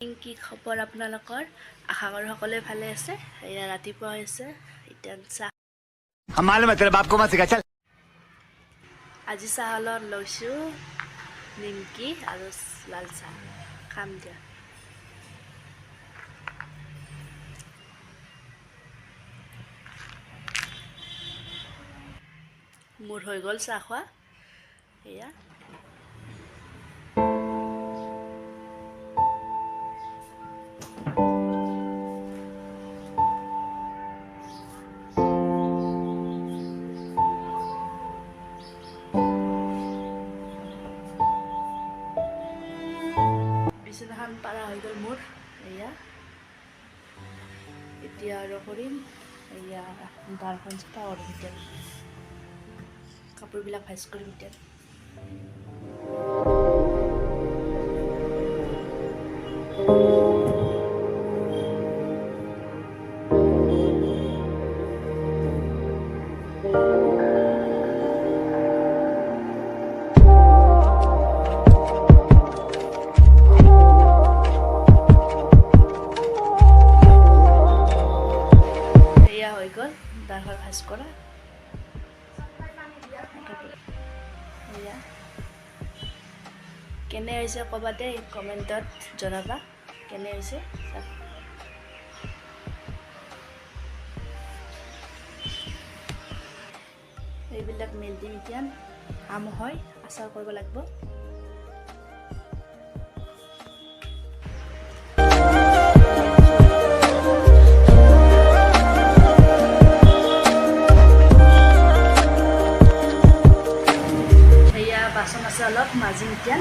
কি খবৰ আপোনালোকৰ? আশা কৰোঁ সকলোৱে ভালে আছে। এয়া ৰাতিপুৱা হৈছে, এতিয়া চাহ আজি চাহৰ লগত লৈছোঁ নিমকি আৰু লাল চাহ খাম দিয়া। মোৰ হৈ গ'ল চাহ খোৱা। এয়া বিছনাখন পাৰা হৈ গ'ল মোৰ। এয়া এতিয়া আৰু কৰিম, এয়া গাৰখন চাফা কৰিম এতিয়া, কাপোৰবিলাক ভাজ কৰিম এতিয়া। হৈ গ'ল দাৰখন ভাজ কৰা। এয়া কেনে হৈছে ক'বা দেই, কমেণ্টত জনাবা কেনে হৈছে। এইবিলাক মেলি এতিয়া আম হয়, আচাৰ কৰিব লাগিব। বাচন আছে অলপ মাজিম এতিয়া।